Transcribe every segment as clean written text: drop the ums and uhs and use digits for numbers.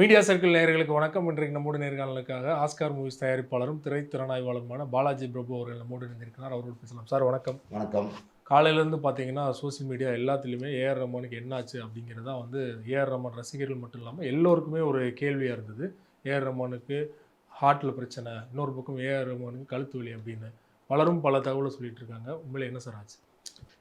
Media circle நேயர்களுக்கு வணக்கம். இன்றைக்கு நம்முடைய நேர்காணலுக்காக ஆஸ்கார் மூவிஸ் தயாரிப்பாளரும் திரைத்திறனாய்வாளருமான பாலாஜி பிரபு அவர்கள் நம்மோடு இணைந்திருக்கிறார். அவரோடு பேசலாம். சார் வணக்கம். வணக்கம். காலையிலேருந்து பார்த்தீங்கன்னா சோசியல் மீடியா எல்லாத்துலேயுமே ஏஆர் ரஹ்மானுக்கு என்னாச்சு அப்படிங்கிறது தான் வந்து ஏஆர் ரஹ்மான் ரசிகர்கள் மட்டும் இல்லாமல் எல்லோருக்குமே ஒரு கேள்வியாக இருந்தது. ஏஆர் ரஹ்மானுக்கு ஹார்ட்டில் பிரச்சனை, இன்னொரு பக்கம் ஏஆர் ரஹ்மானுக்கு கழுத்து வலி அப்படின்னு பலரும் பல தகவலை சொல்லிட்டு இருக்காங்க. உண்மையில என்ன சார் ஆச்சு?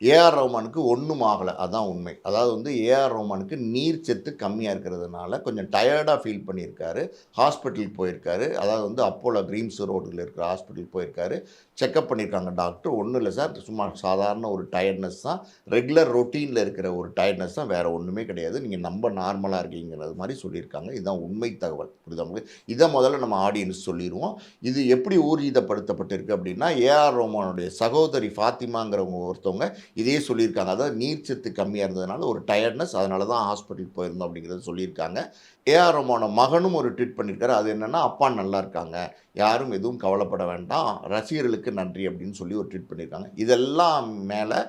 ஏஆர் ரஹ்மானுக்கு ஒன்றும் ஆகலை, அதான் உண்மை. அதாவது வந்து ஏஆர் ரஹ்மானுக்கு நீர் சத்து கம்மியாக இருக்கிறதுனால கொஞ்சம் டயர்டாக ஃபீல் பண்ணியிருக்காரு. ஹாஸ்பிட்டலுக்கு போயிருக்காரு. அதாவது வந்து அப்போலோ கிரீம்ஸ் ரோட்டில் இருக்கிற ஹாஸ்பிட்டலுக்கு போயிருக்காரு. செக்கப் பண்ணியிருக்காங்க டாக்டர். ஒன்றும் இல்லை சார், சும்மா சாதாரண ஒரு டயர்ட்னஸ் தான், ரெகுலர் ரொட்டீனில் இருக்கிற ஒரு டயர்ட்னஸ் தான், வேறு ஒன்றுமே கிடையாது, நீங்கள் நம்ம நார்மலாக இருக்கீங்கிறது மாதிரி சொல்லியிருக்காங்க. இதுதான் உண்மை தகவல். புரியுதா உங்களுக்கு? இதை முதல்ல நம்ம ஆடியன்ஸ் சொல்லிடுவோம். இது எப்படி ஊர்ஜிதப்படுத்தப்பட்டிருக்கு அப்படின்னா, ஏஆர் ரஹ்மானுடைய சகோதரி ஃபாத்திமாங்கிறவங்க ஒருத்தவங்க இதே சொல்லியிருக்காங்க. அதாவது நீர்ச்சத்து கம்மியாக இருந்ததுனால ஒரு டயர்ட்னஸ், அதனால தான் ஹாஸ்பிட்டலுக்கு போயிருந்தோம் அப்படிங்கிறத சொல்லியிருக்காங்க. ஏஆர் ரஹ்மான மகனும் ஒரு ட்வீட் பண்ணியிருக்காரு. அது என்னென்னா, அப்பா நல்லா இருக்காங்க, யாரும் எதுவும் கவலைப்பட வேண்டாம், ரசிகர்களுக்கு நன்றி அப்படின்னு சொல்லி ஒரு ட்வீட் பண்ணியிருக்காங்க. இதெல்லாம் மேலே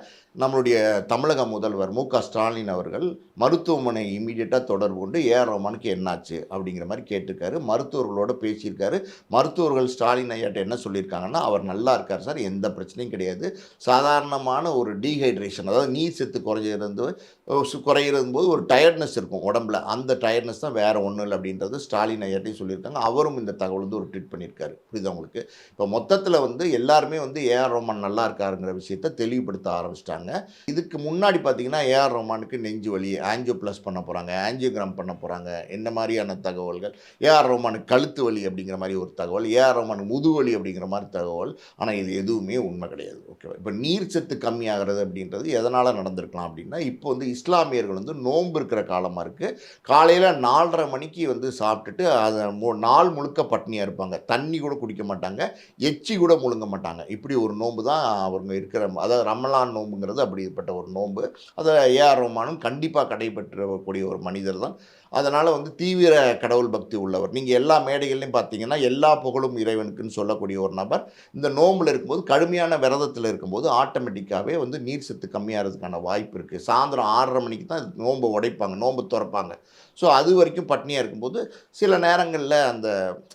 நம்மளுடைய தமிழக முதல்வர் மு.க. ஸ்டாலின் அவர்கள் மருத்துவமனை இமீடியட்டாக தொடர்பு கொண்டு ஏஆர் ரஹ்மானுக்கு என்னாச்சு அப்படிங்கிற மாதிரி கேட்டிருக்காரு. மருத்துவர்களோட பேசியிருக்காரு. மருத்துவர்கள் ஸ்டாலின் ஐயாட்ட என்ன சொல்லியிருக்காங்கன்னா, அவர் நல்லா இருக்கார் சார், எந்த பிரச்சனையும் கிடையாது, சாதாரணமான ஒரு டீஹைட்ரேஷன், அதாவது நீர் சத்து குறையிறது போது ஒரு டயர்ட்னஸ் இருக்கும் உடம்புல, அந்த டயர்ட்னஸ் தான், வேறு ஒன்றும் இல்லை அப்படின்றது ஸ்டாலின் ஐயாட்டையும் சொல்லியிருக்காங்க. அவரும் இந்த தகவல் வந்து ஒரு ட்வீட் பண்ணியிருக்காரு. புரியுது உங்களுக்கு? இப்போ மொத்தத்தில் வந்து எல்லாருமே வந்து ஏஆர் ரஹ்மான் நல்லா இருக்காருங்கிற விஷயத்தை தெளிவுபடுத்த ஆரம்பிச்சிட்டாங்க. இதுக்கு முன்னாடி பார்த்தீங்கன்னா ஏஆர் ரஹ்மானுக்கு நெஞ்சு வலி, ஆன்ஜியோ ப்ளஸ் பண்ண போகிறாங்க, ஆன்ஜியோகிராம் பண்ண போகிறாங்க, என்ன மாதிரியான தகவல்கள், ஏஆர் ரஹ்மானுக்கு கழுத்து வலி அப்படிங்கிற மாதிரி ஒரு தகவல், ஏஆர் ரஹ்மானுக்கு முதுவலி அப்படிங்கிற மாதிரி தகவல். ஆனால் இது எதுவுமே உண்மை கிடையாது. ஓகேவா? இப்போ நீர் சத்து கம்மியாகிறது அப்படின்றது எதனால் நடந்திருக்கலாம் அப்படின்னா, இப்போ வந்து இஸ்லாமியர்கள் வந்து நோன்பு இருக்கிற காலமாக இருக்குது. காலையில் 4:30 மணிக்கு வந்து சாப்பிட்டுட்டு அதை நாள் முழுக்க பட்னியாக இருப்பாங்க. தண்ணி கூட குடிக்க மாட்டாங்க, எச்சி கூட முழுங்க மாட்டாங்க. இப்படி ஒரு நோன்பு தான் அவங்க இருக்கிற, அதாவது ரமலான் நோன்புங்கிறது அப்படிப்பட்ட ஒரு நோன்பு. அதை ஏஆர் ரஹ்மானும் கண்டிப்பாக கடைபெற்றக்கூடிய ஒரு மனிதர் தான். அதனால் வந்து தீவிர கடவுள் பக்தி உள்ளவர். நீங்கள் எல்லா மேடைகள்லையும் பார்த்தீங்கன்னா எல்லா புகழும் இறைவனுக்குன்னு சொல்லக்கூடிய ஒரு நபர் இந்த நோம்பில் இருக்கும்போது, கடுமையான விரதத்தில் இருக்கும்போது ஆட்டோமேட்டிக்காகவே வந்து நீர் சத்து கம்மியாகிறதுக்கான வாய்ப்பு இருக்குது. சாயந்தரம் 6:30 மணிக்கு தான் நோன்பை உடைப்பாங்க, நோன்பு திறப்பாங்க. ஸோ அது வரைக்கும் பட்னியாக இருக்கும்போது சில நேரங்களில் அந்த,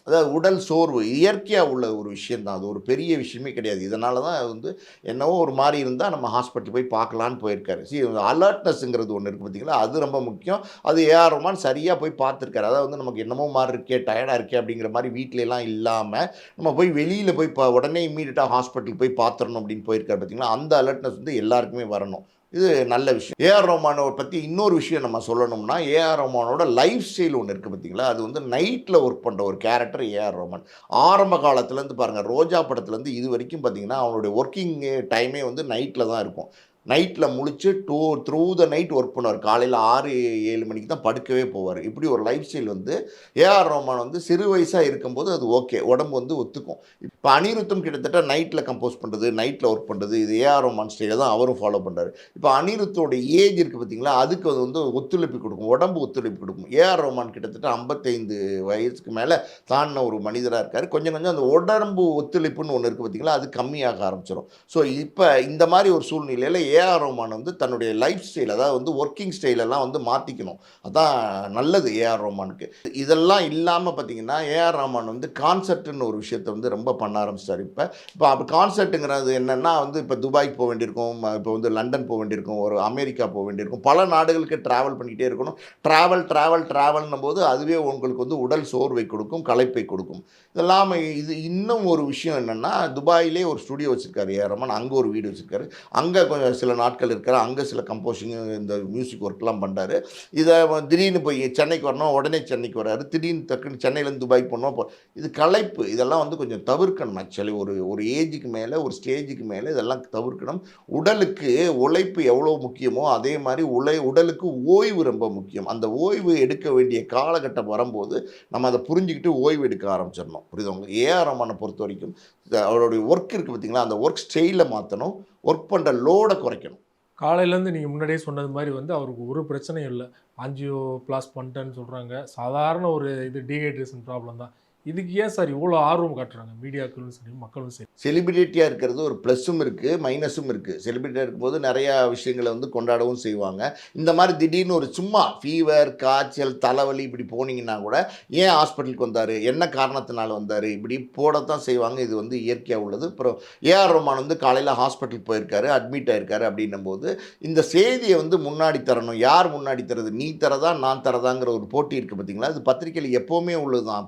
அதாவது உடல் சோர்வு இயற்கையாக உள்ள ஒரு விஷயந்தான், அது ஒரு பெரிய விஷயமே கிடையாது. இதனால தான் வந்து என்னவோ ஒரு மாதிரி இருந்தால் நம்ம ஹாஸ்பிட்டல் போய் பார்க்கலான்னு போயிருக்காரு. அலர்ட்னஸ்ங்கிறது ஒன்று இருக்குது பார்த்தீங்களா, அது ரொம்ப முக்கியம். அது ஏஆர் ரஹ்மான் சரியாக போய் பார்த்துருக்காரு. அதாவது வந்து நமக்கு என்னமோ மாதிரி இருக்கே, டயர்டாக இருக்கே அப்படிங்கிற மாதிரி வீட்டிலலாம் இல்லாமல் நம்ம போய் வெளியில் போய் உடனே இம்மீடியட்டாக ஹாஸ்பிட்டலுக்கு போய் பார்த்துடணும் அப்படின்னு போயிருக்காரு பார்த்தீங்களா. அந்த அலர்ட்னஸ் வந்து எல்லாருக்குமே வரணும். இது நல்ல விஷயம். ஏஆர் ரஹ்மானை பற்றி இன்னொரு விஷயம் நம்ம சொல்லணும்னா, ஏஆர் ரஹ்மானோட லைஃப் ஸ்டைல் ஒன்று இருக்குது பார்த்தீங்களா, அது வந்து நைட்டில் ஒர்க் பண்ணுற ஒரு கேரக்டர் ஏஆர் ரஹ்மான். ஆரம்ப காலத்துலேருந்து பாருங்கள், ரோஜா படத்துலேருந்து இது வரைக்கும் பார்த்தீங்கன்னா அவனுடைய ஒர்க்கிங் டைமே வந்து நைட்டில் தான் இருக்கும். நைட்டில் முழிச்சு த்ரூ த நைட் ஒர்க் பண்ணுவார். காலையில் 6-7 மணிக்கு தான் படுக்கவே போவார். இப்படி ஒரு லைஃப் ஸ்டைல் வந்து ஏஆர் ரஹ்மான் வந்து சிறு வயசாக இருக்கும்போது அது ஓகே, உடம்பு வந்து ஒத்துக்கும். இப்போ அனிருத்தும் கிட்டத்தட்ட நைட்டில் கம்போஸ் பண்ணுறது, நைட்டில் ஒர்க் பண்ணுறது, இது ஏஆர் ரஹ்மான் ஸ்டைலை தான் அவரும் ஃபாலோ பண்ணுறாரு. இப்போ அனிருத்தோட ஏஜ் இருக்குது பார்த்தீங்களா, அதுக்கு அது வந்து ஒத்துழைப்பு கொடுக்கும், உடம்பு ஒத்துழைப்பு கொடுக்கும். ஏஆர் ரஹ்மான் கிட்டத்தட்ட 55 வயசுக்கு மேலே தாண்டின ஒரு மனிதராக இருக்கார். கொஞ்சம் கொஞ்சம் அந்த உடம்பு ஒத்துழைப்புன்னு ஒன்று இருக்குது பார்த்தீங்களா, அது கம்மியாக ஆரம்பிச்சிடும். ஸோ இப்போ இந்த மாதிரி ஒரு சூழ்நிலையில் ஏஆர் ரஹ்மான் வந்து தன்னுடைய லைஃப் ஸ்டைல், அதாவது வந்து ஒர்க்கிங் ஸ்டைலெல்லாம் வந்து மாற்றிக்கணும். அதான் நல்லது ஏஆர் ரஹ்மானுக்கு. இதெல்லாம் இல்லாமல் பார்த்தீங்கன்னா ஏஆர் ரஹ்மான் வந்து கான்சர்ட்னு ஒரு விஷயத்தை வந்து ரொம்ப பண்ண ஆரம்பிச்சிட்டார். இப்போ கான்சர்ட்டுங்கிறது என்னென்னா வந்து இப்போ துபாய்க்கு போக வேண்டியிருக்கும், இப்போ வந்து லண்டன் போக வேண்டியிருக்கும், ஒரு அமெரிக்கா போக வேண்டியிருக்கும், பல நாடுகளுக்கு ட்ராவல் பண்ணிக்கிட்டே இருக்கணும். ட்ராவல்னும் போது அதுவே உங்களுக்கு வந்து உடல் சோர்வை கொடுக்கும், களைப்பை கொடுக்கும். இதெல்லாம் இது இன்னும் ஒரு விஷயம் என்னென்னா, துபாயிலே ஒரு ஸ்டுடியோ வச்சுருக்காரு ஏஆர் ரஹ்மான், அங்கே ஒரு வீடு வச்சுருக்காரு. அங்கே கொஞ்சம் சில நாட்கள் இருக்கிறார். அங்கே சில கம்போசிங், இந்த மியூசிக் ஒர்க்லாம் பண்ணுறாரு. இதை திடீர்னு போய் சென்னைக்கு வரணும், உடனே சென்னைக்கு வர்றாரு, திடீர்னு டக்குன்னு சென்னையிலேருந்து துபாய்க்கு போனோம். இது களைப்பு, இதெல்லாம் வந்து கொஞ்சம் தவிர்க்கணும். ஆக்சுவலி ஒரு ஏஜுக்கு மேலே, ஒரு ஸ்டேஜுக்கு மேலே இதெல்லாம் தவிர்க்கணும். உடலுக்கு உழைப்பு எவ்வளோ முக்கியமோ அதே மாதிரி உடலுக்கு ஓய்வு ரொம்ப முக்கியம். அந்த ஓய்வு எடுக்க வேண்டிய காலகட்டம் வரும்போது நம்ம அதை புரிஞ்சுக்கிட்டு ஓய்வு எடுக்க ஆரம்பிச்சிடணும். புரியுதுங்களா? ஏஆர் ரஹ்மானை பொறுத்த வரைக்கும் அவருடைய ஒர்க் இருக்குது பார்த்தீங்களா, அந்த ஒர்க் ஸ்டைலை மாற்றணும், ஒர்க் பண்ணுற லோடை குறைக்கணும். காலையிலேருந்து நீங்கள் முன்னாடியே சொன்னது மாதிரி வந்து அவருக்கு ஒரு பிரச்சனையும் இல்லை. ஆஞ்சியோ பிளாஸ் பண்ணிட்டேன்னு சொல்கிறாங்க. சாதாரண ஒரு இது டீஹைட்ரேஷன் ப்ராப்ளம் தான். இதுக்கு ஏன் சார் இவ்வளோ ஆர்வம் காட்டுறாங்க மீடியாக்களும் சரி மக்களும் சரி? செலிபிரிட்டியாக இருக்கிறது ஒரு ப்ளஸ்ஸும் இருக்குது, மைனஸும் இருக்குது. செலிபிரிட்டியாக இருக்கும்போது நிறையா விஷயங்களை வந்து கொண்டாடவும் செய்வாங்க. இந்த மாதிரி திடீர்னு ஒரு சும்மா ஃபீவர், காய்ச்சல், தலைவலி இப்படி போனீங்கன்னா கூட ஏன் ஹாஸ்பிட்டலுக்கு வந்தார், என்ன காரணத்தினால வந்தார், இப்படி போடத்தான் செய்வாங்க. இது வந்து இயற்கையாக உள்ளது. அப்புறம் ஏஆர் ரஹ்மான் வந்து காலையில் ஹாஸ்பிட்டலுக்கு போயிருக்காரு, அட்மிட் ஆயிருக்காரு அப்படின்னும்போது இந்த செய்தியை வந்து முன்னாடி தரணும். யார் முன்னாடி தரது, நீ தரதா நான் தரதாங்கிற ஒரு போட்டி இருக்குது பார்த்தீங்களா? அது பத்திரிக்கையில் எப்போவுமே உள்ளது தான்.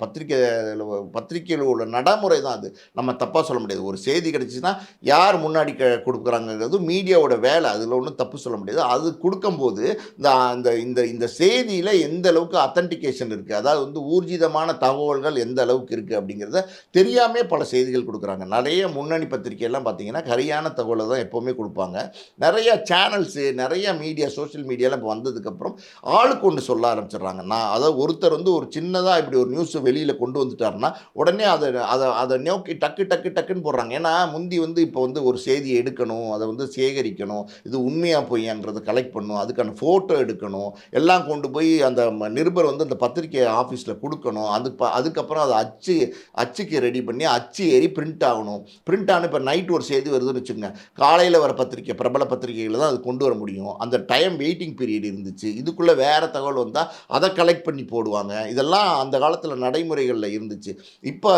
பத்திரிக்கையில் உள்ள நடைமுறை தான் அது. நம்ம தப்பாக சொல்ல முடியாது. ஒரு செய்தி கிடைச்சின்னா யார் முன்னாடி கொடுக்குறாங்கிறது மீடியாவோட வேலை. அதில் ஒன்றும் தப்பு சொல்ல முடியாது. அது கொடுக்கும்போது இந்த இந்த இந்த செய்தியில் எந்த அளவுக்கு அத்தன்டிகேஷன் இருக்குது, அதாவது வந்து ஊர்ஜிதமான தகவல்கள் எந்த அளவுக்கு இருக்குது அப்படிங்கிறத தெரியாமே பல செய்திகள் கொடுக்குறாங்க. நிறைய முன்னணி பத்திரிகையெல்லாம் பார்த்தீங்கன்னா சரியான தகவலை தான் எப்போவுமே கொடுப்பாங்க. நிறைய சேனல்ஸு, நிறைய மீடியா, சோஷியல் மீடியாவில் இப்போ வந்ததுக்கப்புறம் ஆளுக்கு ஒன்று சொல்ல ஆரம்பிச்சிடுறாங்க. அதாவது ஒருத்தர் வந்து ஒரு சின்னதாக இப்படி ஒரு நியூஸை வெளியில் கொண்டு வந்துட்டாருன்னா உடனே அதை அதை அதை நோக்கி டக்குன்னு போடுறாங்க. ஏன்னா முந்தி வந்து இப்போ வந்து ஒரு செய்தியை எடுக்கணும், அதை வந்து சேகரிக்கணும், இது உண்மையாக பொய்யான்றதை கலெக்ட் பண்ணணும், அதுக்கான ஃபோட்டோ எடுக்கணும், எல்லாம் கொண்டு போய் அந்த நிருபர் வந்து அந்த பத்திரிக்கை ஆஃபீஸில் கொடுக்கணும். அதுக்கப்புறம் அதை அச்சுக்கு ரெடி பண்ணி அச்சு ஏறி பிரிண்ட் ஆகணும். பிரிண்ட் ஆன இப்போ நைட் ஒரு செய்தி வருதுன்னு வச்சுக்கோங்க, காலையில் வர பத்திரிக்கை, பிரபல பத்திரிகைகளில் தான் அது கொண்டு வர முடியும். அந்த டைம் வெயிட்டிங் பீரியட் இருந்துச்சு. இதுக்குள்ளே வேறு தகவல் வந்தால் அதை கலெக்ட் பண்ணி போடுவாங்க. இதெல்லாம் அந்த காலத்தில் நடைமுறைகளில் இருந்துச்சு. இப்போ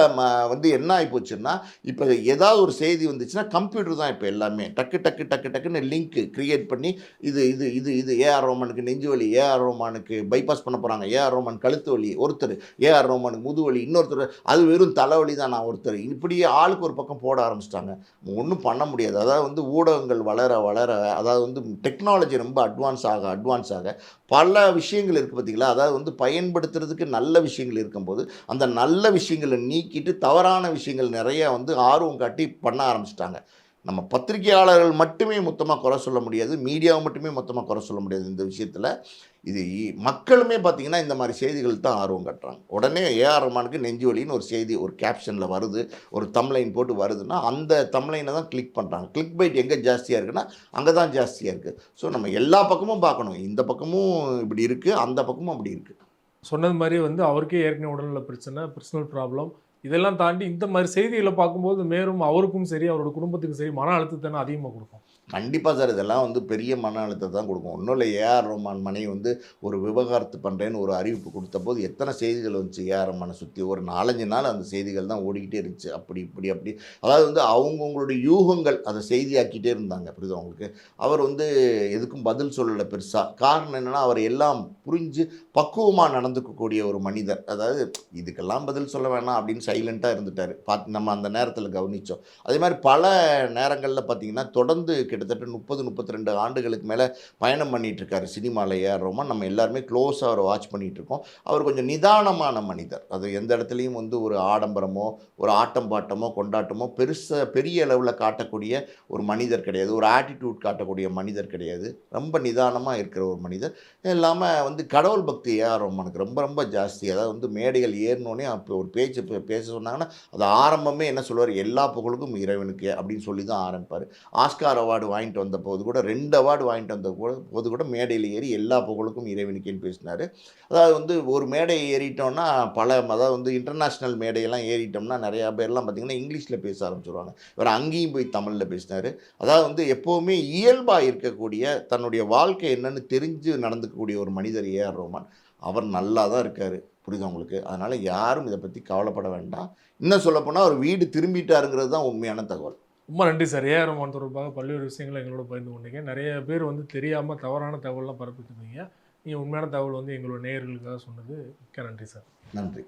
வந்து என்ன ஆகிப்போச்சுன்னா, இப்போ ஏதாவது ஒரு செய்தி வந்துச்சுன்னா கம்ப்யூட்டர் தான் இப்போ எல்லாமே. டக்குன்னு லிங்க்கு கிரியேட் பண்ணி இது இது இது இது ஏஆர் ரஹ்மானுக்கு நெஞ்சு வலி, ஏஆர் ரஹ்மானுக்கு பைபாஸ் பண்ண போகிறாங்க, ஏஆர் ரஹ்மான் கழுத்து வலி ஒருத்தர், ஏஆர் ரஹ்மானுக்கு முதுவலி இன்னொருத்தர், அது வெறும் தலைவலி தான் நான் ஒருத்தர், இப்படியே ஆளுக்கு ஒரு பக்கம் போட ஆரம்பிச்சிட்டாங்க. ஒன்றும் பண்ண முடியாது. அதாவது வந்து ஊடகங்கள் வளர வளர, அதாவது வந்து டெக்னாலஜி ரொம்ப அட்வான்ஸ் ஆக பல விஷயங்கள் இருக்குது பார்த்தீங்களா? அதாவது வந்து பயன்படுத்துறதுக்கு நல்ல விஷயங்கள் இருக்கும்போது அந்த நல்ல விஷயங்களை நீக்கிட்டு தவறான விஷயங்கள் நிறையா வந்து ஆர்வம் காட்டி பண்ண ஆரம்பிச்சிட்டாங்க. நம்ம பத்திரிகையாளர்கள் மட்டுமே மொத்தமாக குறை சொல்ல முடியாது, மீடியாவை மட்டுமே மொத்தமாக குறை சொல்ல முடியாது இந்த விஷயத்தில். இது மக்களுமே பார்த்திங்கன்னா இந்த மாதிரி செய்திகள் தான் ஆர்வம் காட்டுறாங்க. உடனே ஏஆர் ரஹ்மானுக்கு நெஞ்சு வலின்னு ஒரு செய்தி ஒரு கேப்ஷனில் வருது, ஒரு தம்ப்லைன் போட்டு வருதுன்னா அந்த தம்ப்லைனை தான் கிளிக் பண்ணுறாங்க. கிளிக் பைட் எங்கே ஜாஸ்தியாக இருக்குன்னா அங்கே தான் ஜாஸ்தியாக இருக்குது. ஸோ நம்ம எல்லா பக்கமும் பார்க்கணும். இந்த பக்கமும் இப்படி இருக்குது, அந்த பக்கமும் அப்படி இருக்குது. சொன்னது மாதிரி வந்து அவருக்கே ஏற்கனவே உடல்நல பிரச்சனை, பர்சனல் ப்ராப்ளம், இதெல்லாம் தாண்டி இந்த மாதிரி செய்திகளை பார்க்கும்போது மேலும் அவருக்கும் சரி அவரோட குடும்பத்துக்கும் சரி மன அழுத்தத்தை அதிகமாக கொடுக்கும். கண்டிப்பாக சார். இதெல்லாம் வந்து பெரிய மன அழுத்தத்தை தான் கொடுக்கும். ஒன்றும் இல்லை, ஏஆர் ரஹ்மான் மனைவி வந்து ஒரு விவகாரத்து பண்ணுறேன்னு ஒரு அறிவிப்பு கொடுத்தபோது எத்தனை செய்திகள் வந்துச்சு ஏஆர் ரஹ்மானை சுற்றி. ஒரு 4-5 நாள் அந்த செய்திகள் தான் ஓடிக்கிட்டே இருந்துச்சு. அப்படி அதாவது வந்து அவங்கவுங்களுடைய யூகங்கள் அதை செய்தியாக்கிட்டே இருந்தாங்க. புரியுது அவங்களுக்கு? அவர் வந்து எதுக்கும் பதில் சொல்லலை பெருசாக. காரணம் என்னென்னா அவர் எல்லாம் புரிஞ்சு பக்குவமாக நடந்துக்கக்கூடிய ஒரு மனிதர். அதாவது இதுக்கெல்லாம் பதில் சொல்ல வேணாம் அப்படின்னு சைலண்ட்டாக இருந்துட்டார். நம்ம அந்த நேரத்தில் கவனித்தோம். அதே மாதிரி பல நேரங்களில் பார்த்திங்கன்னா தொடர்ந்து கிட்டத்தட்ட 30-32 ஆண்டுகளுக்கு மேலே பயணம் பண்ணிகிட்ருக்காரு சினிமாவில் ஏஆர் ரஹ்மான். நம்ம எல்லாருமே க்ளோஸாக அவரை வாட்ச் பண்ணிகிட்ருக்கோம். அவர் கொஞ்சம் நிதானமான மனிதர். அது எந்த இடத்துலையும் வந்து ஒரு ஆடம்பரமோ ஒரு ஆட்டம் பாட்டமோ கொண்டாட்டமோ பெரிய அளவில் காட்டக்கூடிய ஒரு மனிதர் கிடையாது. ஒரு ஆட்டிடியூட் காட்டக்கூடிய மனிதர் கிடையாது. ரொம்ப நிதானமாக இருக்கிற ஒரு மனிதர். இல்லாமல் வந்து கடவுள் பக்தி ஏஆர் ரஹ்மானுக்கு ரொம்ப ரொம்ப ஜாஸ்தி. அதாவது வந்து மேடைகள் ஏறினோடனே அப்போ ஒரு பேச சொன்னாங்கன்னா அது ஆரம்பமே என்ன சொல்லுவார், எல்லா புகழுக்கும் இறைவனுக்கு அப்படின்னு சொல்லி தான் ஆரம்பிப்பார். ஆஸ்கார் அவார்டு வாங்கிட்டு வந்த போது கூட 2 அவார்டு வாங்கிட்டு வந்த போது கூட மேடையில் ஏறி எல்லா புகழுக்கும் இறைவனுக்கேன்னு பேசினார். அதாவது வந்து ஒரு மேடை ஏறிட்டோம்னா அதாவது வந்து இன்டர்நேஷ்னல் மேடையெல்லாம் ஏறிட்டோம்னா நிறையா பேர்லாம் பார்த்திங்கன்னா இங்கிலீஷில் பேச ஆரம்பிச்சிடுவாங்க. இவர் அங்கேயும் போய் தமிழில் பேசினார். அதாவது வந்து எப்போவுமே இயல்பாக இருக்கக்கூடிய தன்னுடைய வாழ்க்கை என்னன்னு தெரிஞ்சு நடந்துக்கக்கூடிய ஒரு மனிதர் ஏஆர் ரஹ்மான். அவர் நல்லா தான் இருக்கார். புரியுது உங்களுக்கு? அதனால் யாரும் இதை பற்றி கவலைப்பட வேண்டாம். இன்னும் சொல்லப்போனால் அவர் வீடு திரும்பிட்டாருங்கிறது தான் உண்மையான தகவல். ரொம்ப நன்றி சார். ஏஆர் ரஹ்மான் தொடர்பாக பல்வேறு விஷயங்களை எங்களோட பகிர்ந்து கொண்டீங்க. நிறைய பேர் வந்து தெரியாமல் தவறான தகவல்லாம் பரப்பிட்டு இருந்தீங்க. நீங்கள் உண்மையான தகவல் வந்து எங்களோட நேயர்களுக்காக சொன்னது மிக்க நன்றி சார். நன்றி.